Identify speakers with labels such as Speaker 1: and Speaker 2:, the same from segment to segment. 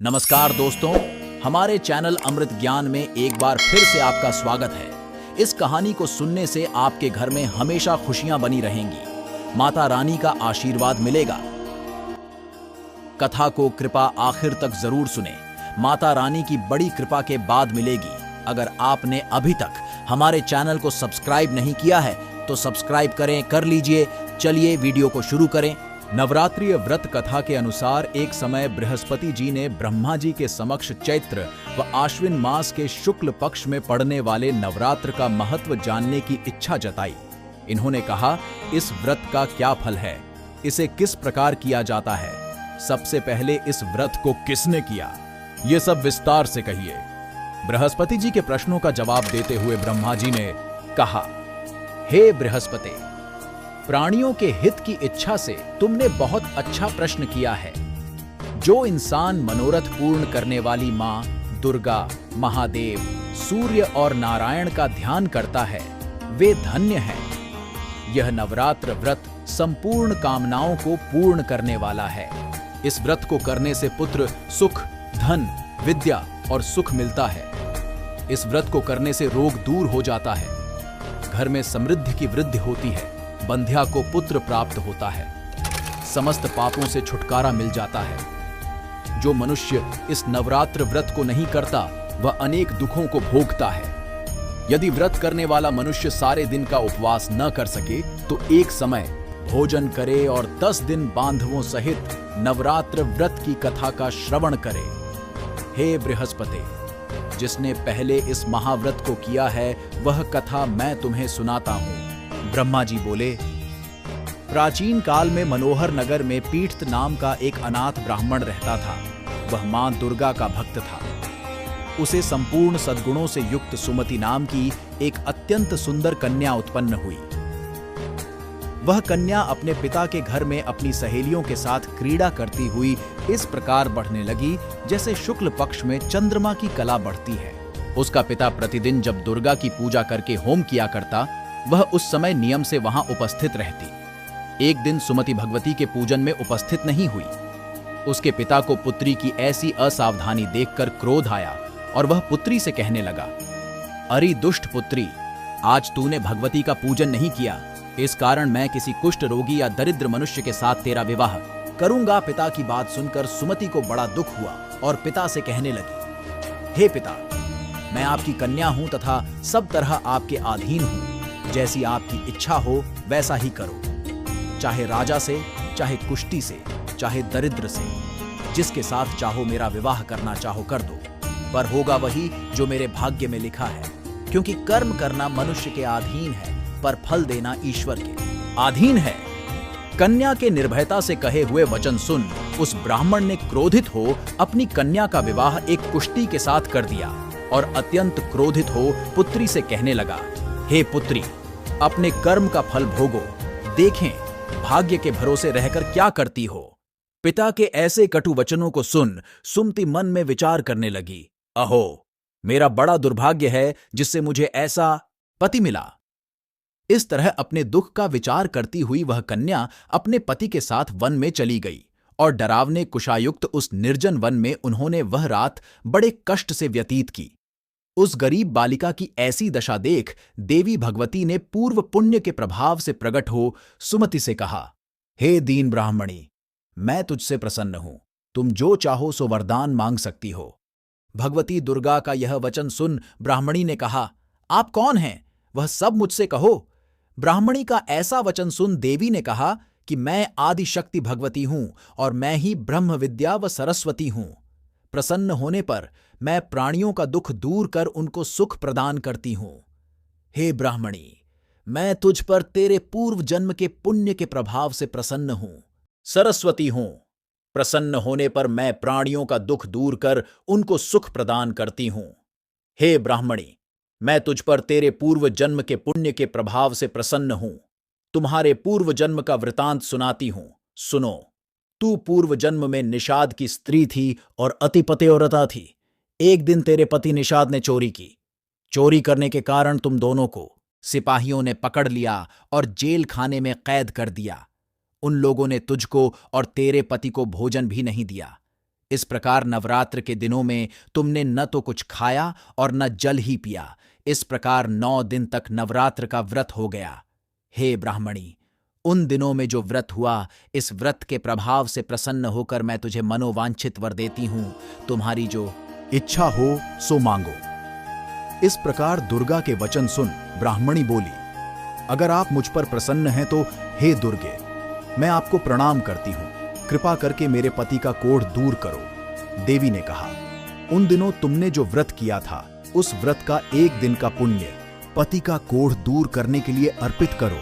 Speaker 1: नमस्कार दोस्तों, हमारे चैनल अमृत ज्ञान में एक बार फिर से आपका स्वागत है। इस कहानी को सुनने से आपके घर में हमेशा खुशियां बनी रहेंगी, माता रानी का आशीर्वाद मिलेगा। कथा को कृपा आखिर तक जरूर सुने, माता रानी की बड़ी कृपा के बाद मिलेगी। अगर आपने अभी तक हमारे चैनल को सब्सक्राइब नहीं किया है तो सब्सक्राइब कर लीजिए। चलिए वीडियो को शुरू करें। नवरात्रि व्रत कथा के अनुसार एक समय बृहस्पति जी ने ब्रह्मा जी के समक्ष चैत्र व आश्विन मास के शुक्ल पक्ष में पड़ने वाले नवरात्र का महत्व जानने की इच्छा जताई। इन्होंने कहा, इस व्रत का क्या फल है, इसे किस प्रकार किया जाता है, सबसे पहले इस व्रत को किसने किया, ये सब विस्तार से कहिए। बृहस्पति जी के प्रश्नों का जवाब देते हुए ब्रह्मा जी ने कहा, हे बृहस्पति, प्राणियों के हित की इच्छा से तुमने बहुत अच्छा प्रश्न किया है। जो इंसान मनोरथ पूर्ण करने वाली मां दुर्गा, महादेव, सूर्य और नारायण का ध्यान करता है वे धन्य हैं। यह नवरात्र व्रत संपूर्ण कामनाओं को पूर्ण करने वाला है। इस व्रत को करने से पुत्र, सुख, धन, विद्या और सुख मिलता है। इस व्रत को करने से रोग दूर हो जाता है, घर में समृद्धि की वृद्धि होती है, बंध्या को पुत्र प्राप्त होता है, समस्त पापों से छुटकारा मिल जाता है। जो मनुष्य इस नवरात्र व्रत को नहीं करता वह अनेक दुखों को भोगता है। यदि व्रत करने वाला मनुष्य सारे दिन का उपवास न कर सके तो एक समय भोजन करे और 10 दिन बांधवों सहित नवरात्र व्रत की कथा का श्रवण करे। हे बृहस्पति, जिसने पहले इस महाव्रत को किया है वह कथा मैं तुम्हें सुनाता हूं। ब्रह्मा जी बोले, प्राचीन काल में मनोहर नगर में पीठ नाम का एक अनाथ ब्राह्मण रहता था। वह मां दुर्गा का भक्त था। उसे संपूर्ण सद्गुणों से युक्त सुमति नाम की एक अत्यंत सुंदर कन्या उत्पन्न हुई। वह कन्या अपने पिता के घर में अपनी सहेलियों के साथ क्रीड़ा करती हुई इस प्रकार बढ़ने लगी जैसे शुक्ल पक्ष में चंद्रमा की कला बढ़ती है। उसका पिता प्रतिदिन जब दुर्गा की पूजा करके होम किया करता, वह उस समय नियम से वहां उपस्थित रहती। एक दिन सुमति भगवती के पूजन में उपस्थित नहीं हुई। उसके पिता को पुत्री की ऐसी असावधानी देखकर क्रोध आया और वह पुत्री से कहने लगा, अरे दुष्ट पुत्री, आज तूने भगवती का पूजन नहीं किया, इस कारण मैं किसी कुष्ठ रोगी या दरिद्र मनुष्य के साथ तेरा विवाह करूंगा। पिता की बात सुनकर सुमति को बड़ा दुख हुआ और पिता से कहने लगी, हे पिता, मैं आपकी कन्या हूं तथा सब तरह आपके अधीन हूं। जैसी आपकी इच्छा हो वैसा ही करो, चाहे राजा से, चाहे कुष्टी से, चाहे दरिद्र से, जिसके साथ चाहो मेरा विवाह करना चाहो कर दो, पर होगा वही जो मेरे भाग्य में लिखा है। क्योंकि कर्म करना मनुष्य के अधीन है, पर फल देना ईश्वर के अधीन है। कन्या के निर्भयता से कहे हुए वचन सुन उस ब्राह्मण ने क्रोधित हो अपनी कन्या का विवाह एक कुष्टी के साथ कर दिया और अत्यंत क्रोधित हो पुत्री से कहने लगा, हे पुत्री, अपने कर्म का फल भोगो, देखें भाग्य के भरोसे रहकर क्या करती हो। पिता के ऐसे कटु वचनों को सुन सुमति मन में विचार करने लगी, अहो, मेरा बड़ा दुर्भाग्य है जिससे मुझे ऐसा पति मिला। इस तरह अपने दुख का विचार करती हुई वह कन्या अपने पति के साथ वन में चली गई और डरावने कुशायुक्त उस निर्जन वन में उन्होंने वह रात बड़े कष्ट से व्यतीत की। उस गरीब बालिका की ऐसी दशा देख देवी भगवती ने पूर्व पुण्य के प्रभाव से प्रकट हो सुमति से कहा, हे दीन ब्राह्मणी, मैं तुझसे प्रसन्न हूं, तुम जो चाहो सो वरदान मांग सकती हो। भगवती दुर्गा का यह वचन सुन ब्राह्मणी ने कहा, आप कौन हैं, वह सब मुझसे कहो। ब्राह्मणी का ऐसा वचन सुन देवी ने कहा कि मैं आदि शक्ति भगवती हूं और मैं ही ब्रह्म विद्या व सरस्वती हूं। प्रसन्न होने पर मैं प्राणियों का दुख दूर कर उनको सुख प्रदान करती हूं। हे ब्राह्मणी, मैं तुझ पर तेरे पूर्व जन्म के पुण्य के प्रभाव से प्रसन्न हूं, सरस्वती हूं। प्रसन्न होने पर मैं प्राणियों का दुख दूर कर उनको सुख प्रदान करती हूं। हे ब्राह्मणी, मैं तुझ पर तेरे पूर्व जन्म के पुण्य के प्रभाव से प्रसन्न हूं। तुम्हारे पूर्व जन्म का वृतांत सुनाती हूं, सुनो। तू पूर्व जन्म में निषाद की स्त्री थी और अति पतिव्रता थी। एक दिन तेरे पति निषाद ने चोरी की। चोरी करने के कारण तुम दोनों को सिपाहियों ने पकड़ लिया और जेल खाने में कैद कर दिया। उन लोगों ने तुझको और तेरे पति को भोजन भी नहीं दिया। इस प्रकार नवरात्र के दिनों में तुमने न तो कुछ खाया और न जल ही पिया। इस प्रकार 9 दिन तक नवरात्र का व्रत हो गया। हे ब्राह्मणी, उन दिनों में जो व्रत हुआ, इस व्रत के प्रभाव से प्रसन्न होकर मैं तुझे मनोवांछित वर देती हूं। तुम्हारी जो इच्छा हो सो मांगो। इस प्रकार दुर्गा के वचन सुन ब्राह्मणी बोली, अगर आप मुझ पर प्रसन्न हैं तो हे दुर्गे, मैं आपको प्रणाम करती हूं। कृपा करके मेरे पति का कोढ़ दूर करो। देवी ने कहा, उन दिनों तुमने जो व्रत किया था, उस व्रत का 1 दिन का पुण्य पति का कोढ़ दूर करने के लिए अर्पित करो।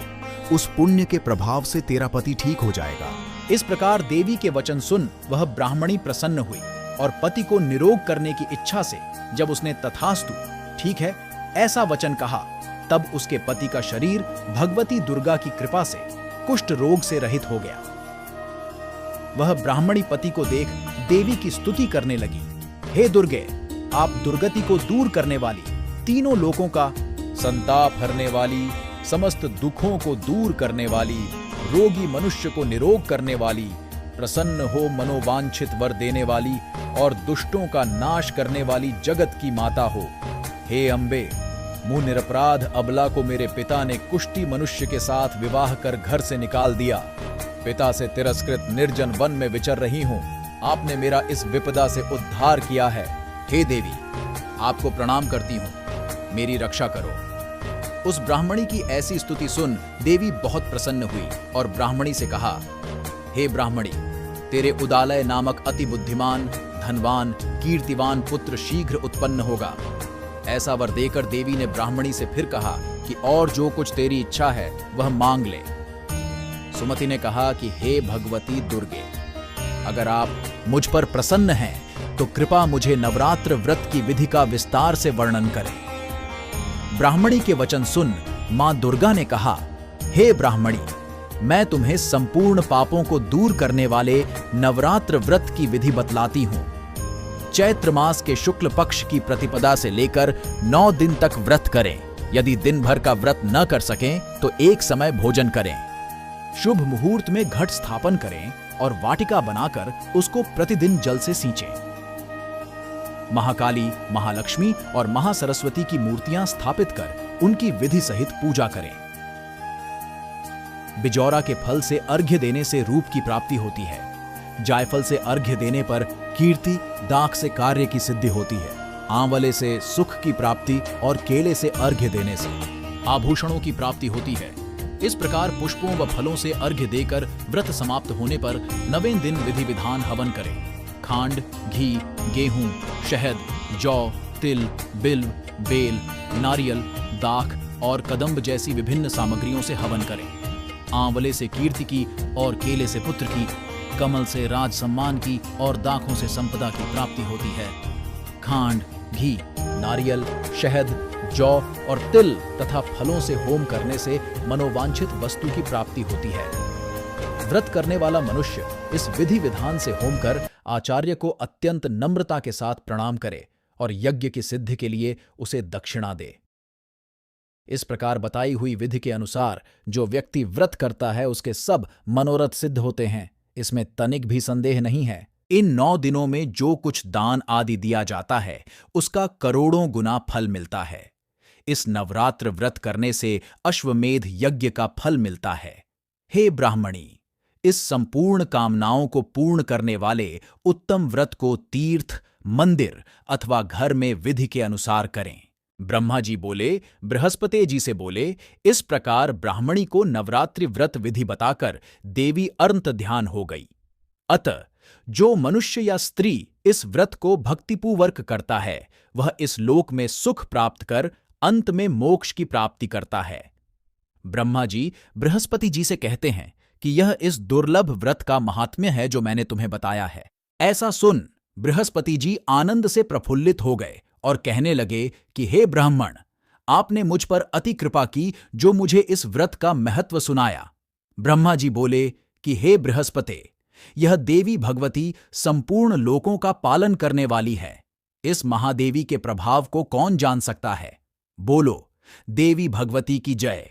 Speaker 1: उस पुण्य के प्रभाव से तेरा पति ठीक हो जाएगा। इस प्रकार देवी के वचन सुन वह ब्राह्मणी प्रसन्न हुई और पति को निरोग करने की इच्छा से जब उसने तथास्तु, ठीक है, ऐसा वचन कहा, तब उसके पति का शरीर भगवती दुर्गा की कृपा से कुष्ठ रोग से रहित हो गया। वह ब्राह्मणी पति को देख देवी की स्तुति करने लगी। हे दुर्गे, आप दुर्गति को दूर करने वाली, तीनों लोकों का संताप हरने वाली, समस्त दुखों को दूर करने वाली, रोगी मनुष्य को निरोग करने वाली, प्रसन्न हो मनोवांछित वर देने वाली और दुष्टों का नाश करने वाली जगत की माता हो। हे अम्बे, मुंह निरपराध अबला को मेरे पिता ने कुष्ठी मनुष्य के साथ विवाह कर घर से निकाल दिया। पिता से तिरस्कृत निर्जन वन में विचर रही हूं। आपने मेरा इस विपदा से उद्धार किया है। हे देवी, आपको प्रणाम करती हूं, मेरी रक्षा करो। उस ब्राह्मणी की ऐसी स्तुति सुन देवी बहुत प्रसन्न हुई और ब्राह्मणी से कहा, हे ब्राह्मणी, तेरे उदालय नामक अति बुद्धिमान, धनवान, कीर्तिवान पुत्र शीघ्र उत्पन्न होगा। ऐसा वर देकर देवी ने ब्राह्मणी से फिर कहा कि और जो कुछ तेरी इच्छा है वह मांग ले। सुमति ने कहा कि हे भगवती दुर्गे, अगर आप मुझ पर प्रसन्न हैं तो कृपा मुझे नवरात्र व्रत की विधि का विस्तार से वर्णन करें। ब्राह्मणी के वचन सुन मां दुर्गा ने कहा, हे ब्राह्मणी, मैं तुम्हें संपूर्ण पापों को दूर करने वाले नवरात्र व्रत की विधि बतलाती हूं। चैत्र मास के शुक्ल पक्ष की प्रतिपदा से लेकर 9 दिन तक व्रत करें। यदि दिन भर का व्रत न कर सकें तो एक समय भोजन करें। शुभ मुहूर्त में घट स्थापन करें और वाटिका बनाकर उसको प्रतिदिन जल से सींचें। महाकाली, महालक्ष्मी और महासरस्वती की मूर्तियां स्थापित कर उनकी विधि सहित पूजा करें। बिजौरा के फल से अर्घ्य देने से रूप की प्राप्ति होती है। जायफल से अर्घ्य देने पर कीर्ति, दाख से कार्य की सिद्धि होती है। आंवले से सुख की प्राप्ति और केले से अर्घ्य देने से आभूषणों की प्राप्ति होती है। इस प्रकार पुष्पों व फलों से अर्घ्य देकर व्रत समाप्त होने पर 9वें दिन विधि विधान हवन करें। खांड, घी, गेहूं, शहद, जौ, तिल, बिल्व, बेल, नारियल, दाख और कदम्ब जैसी विभिन्न सामग्रियों से हवन करें। आंवले से कीर्ति की और केले से पुत्र की, कमल से राज सम्मान की और दाखों से संपदा की प्राप्ति होती है। खांड, घी, नारियल, शहद, जौ और तिल तथा फलों से होम करने से मनोवांछित वस्तु की प्राप्ति होती है। व्रत करने वाला मनुष्य इस विधि विधान से होम कर आचार्य को अत्यंत नम्रता के साथ प्रणाम करे और यज्ञ की सिद्धि के लिए उसे दक्षिणा दे। इस प्रकार बताई हुई विधि के अनुसार जो व्यक्ति व्रत करता है उसके सब मनोरथ सिद्ध होते हैं। इसमें तनिक भी संदेह नहीं है। इन 9 दिनों में जो कुछ दान आदि दिया जाता है उसका करोड़ों गुना फल मिलता है। इस नवरात्र व्रत करने से अश्वमेध यज्ञ का फल मिलता है। हे ब्राह्मणी, इस संपूर्ण कामनाओं को पूर्ण करने वाले उत्तम व्रत को तीर्थ, मंदिर अथवा घर में विधि के अनुसार करें। ब्रह्मा जी बोले, बृहस्पति जी से बोले, इस प्रकार ब्राह्मणी को नवरात्रि व्रत विधि बताकर देवी अर्त ध्यान हो गई। अतः जो मनुष्य या स्त्री इस व्रत को भक्तिपूर्वक करता है वह इस लोक में सुख प्राप्त कर अंत में मोक्ष की प्राप्ति करता है। ब्रह्मा जी बृहस्पति जी से कहते हैं कि यह इस दुर्लभ व्रत का महात्म्य है जो मैंने तुम्हें बताया है। ऐसा सुन बृहस्पति जी आनंद से प्रफुल्लित हो गए और कहने लगे कि हे ब्राह्मण, आपने मुझ पर अति कृपा की जो मुझे इस व्रत का महत्व सुनाया। ब्रह्मा जी बोले कि हे बृहस्पति, यह देवी भगवती संपूर्ण लोकों का पालन करने वाली है। इस महादेवी के प्रभाव को कौन जान सकता है? बोलो, देवी भगवती की जय।